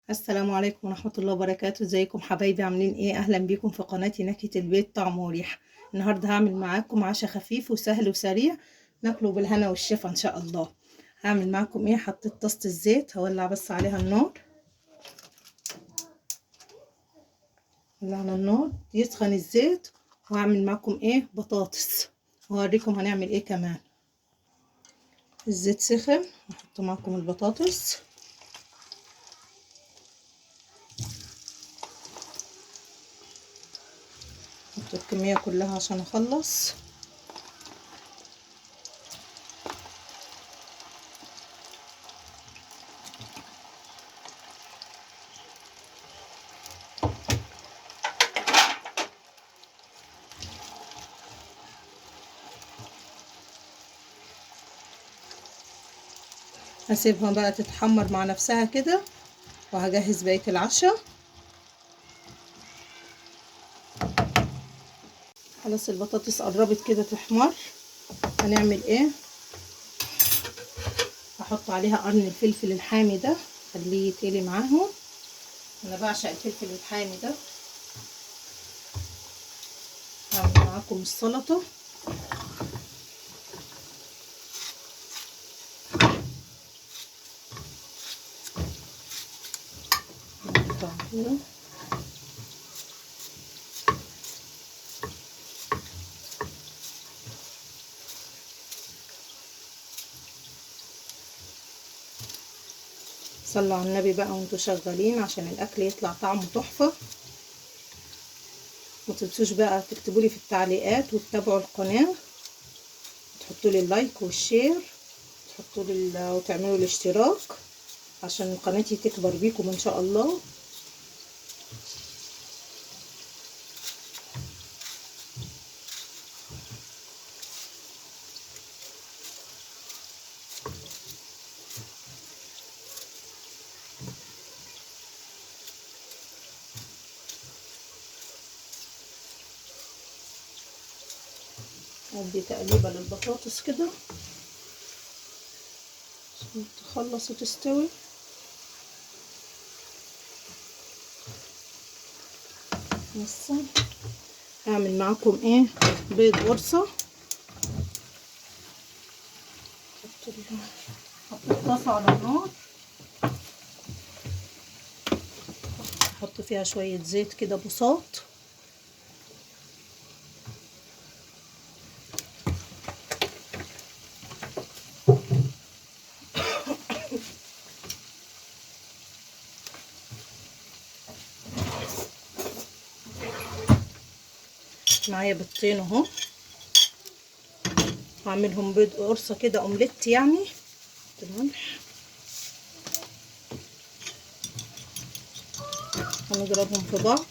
السلام عليكم ورحمة الله وبركاته. ازيكم حبايبي؟ عاملين ايه؟ اهلا بيكم في قناتي نكهة البيت طعم وريحة. النهاردة هعمل معاكم عشاء خفيف وسهل وسريع ناكله بالهنا والشفا ان شاء الله. هعمل معاكم ايه؟ حطيت طاسة الزيت، هولع بس عليها النار. ولعنا النار يسخن الزيت، وهعمل معاكم ايه؟ بطاطس، وهوريكم هنعمل ايه كمان. الزيت سخن، هحط معاكم البطاطس. هحط الكمية كلها عشان اخلص. هسيبها بقى تتحمر مع نفسها كده، وهجهز بقية العشاء. خلاص البطاطس قربت كده تحمر. هنعمل ايه؟ هحط عليها قرن الفلفل الحامي ده، خليه يتقلي معاهم. انا بعشق الفلفل الحامي ده. هعمل معاكم السلطة. نقطع كده. صلوا على النبي بقى وانتوا شغالين عشان الاكل يطلع طعمه تحفة. متنسوش بقى تكتبولي في التعليقات وتتابعوا القناة، تحطوا لي اللايك والشير، تحطوا لي وتعملوا الاشتراك عشان قناتي تكبر بيكم ان شاء الله. ادي تقليبه للبطاطس كده عشان تخلص وتستوي. بس هعمل معاكم ايه؟ بيض قرصة. حط الطاسة على النار، احط فيها شوية زيت كده بساط. معايا بيضتين اهو، هعملهم بيض قرصة كده اومليت يعني. الملح هنضربهم في بعض.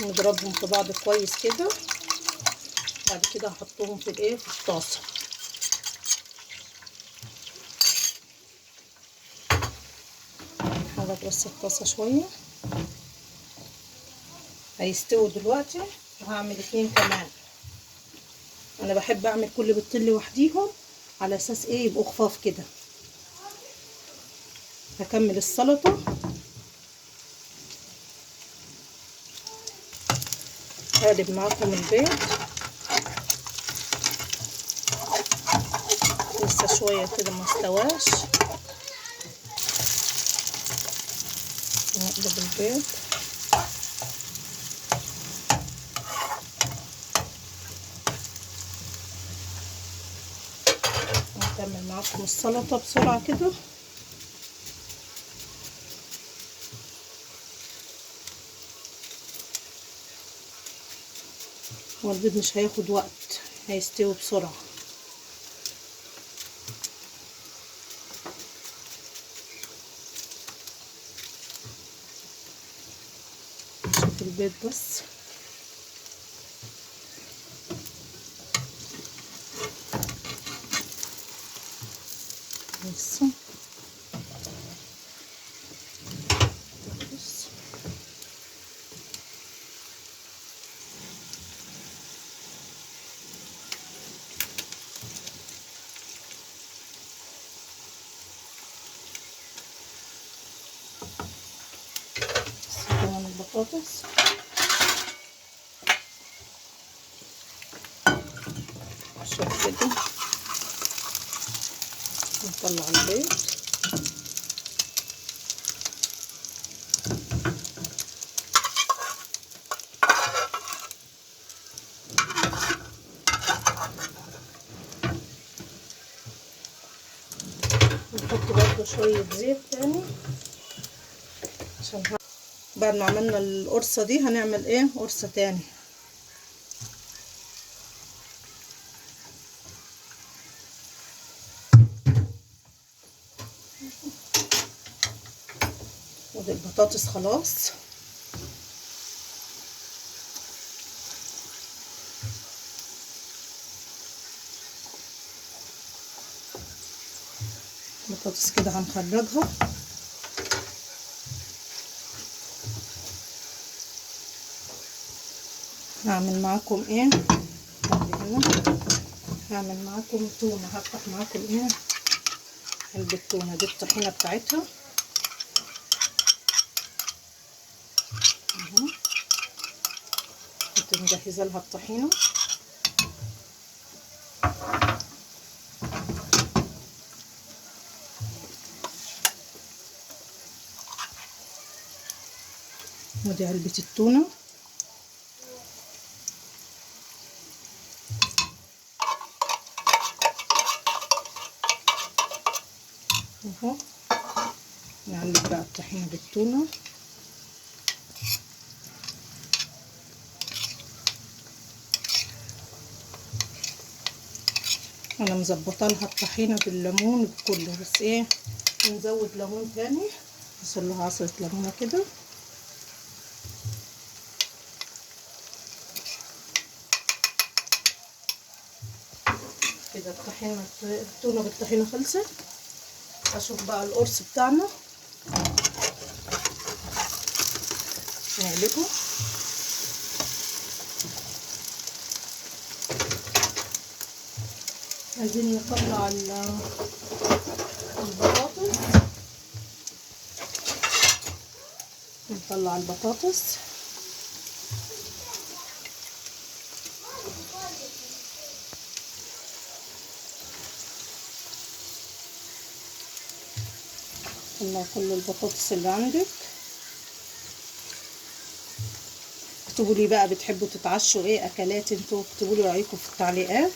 نضربهم في بعض كويس كده. بعد كده هحطهم في الايه؟ في الطاسة. هضغط بس الطاسة شوية. هيستووا دلوقتي، وهعمل اتنين كمان. انا بحب اعمل كل بيضتين لوحديهم على اساس ايه؟ يبقوا خفاف كده. هكمل السلطة. هقلب معاكم البيض، لسه شوية كده ما استواش. نقلب البيض. هكمل معاكم السلطة بسرعة كده. والبيض مش هياخد وقت، هيستوي بسرعة. شوف البيض بس. لسه بص. البطاطس شوف كده، نطلع البيض نحط برضه شوية زيت تاني عشان بعد ما عملنا القرصة دي هنعمل ايه قرصة تاني. ودي البطاطس خلاص، البطاطس كده هنخرجها. هعمل معاكم ايه هنا، هعمل معاكم تونة، هفتح معاكم ايه علبة تونة، دي الطحينة بتاعتها اهو، كنت مجهزة لها الطحينة. ودي علبة التونة اهو، نعلب بقى الطحينة بالتونة. انا مظبطه لها الطحينة بالليمون بكله، بس ايه نزود ليمون تاني، نصل لها عصرة ليمونة كده. كده الطحينة التونة بالطحينة خلصت. اشوف بقى القرص بتاعنا نقلبه. عايزين نطلع البطاطس، نطلع البطاطس طلع كل البطاطس اللي عندك. اكتبوا لي بقى بتحبوا تتعشوا ايه اكلات، انتوا اكتبوا لي رايكم في التعليقات.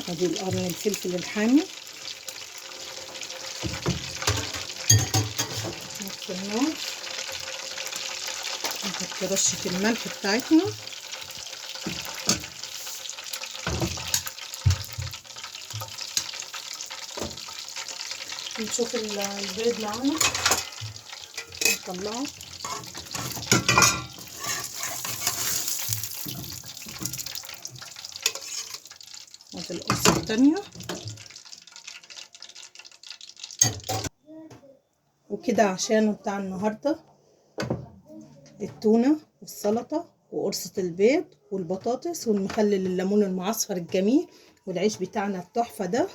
ادي القرن الفلفل الحامي، نص النار، نحط رشة الملح بتاعتنا، نشوف البيض معانا نطلعه. ودي القرصة التانية. وكده عشان بتاع النهاردة التونة والسلطة وقرصة البيض والبطاطس والمخلل الليمون المعصفر الجميل والعيش بتاعنا التحفة ده.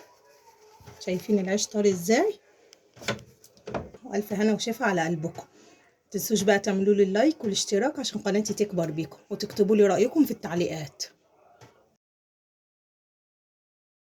شايفين العيش طري ازاي، والف هنا وشفا على قلبكم. متنسوش بقى تعملوا لي اللايك والاشتراك عشان قناتي تكبر بيكم، وتكتبوا لي رأيكم في التعليقات.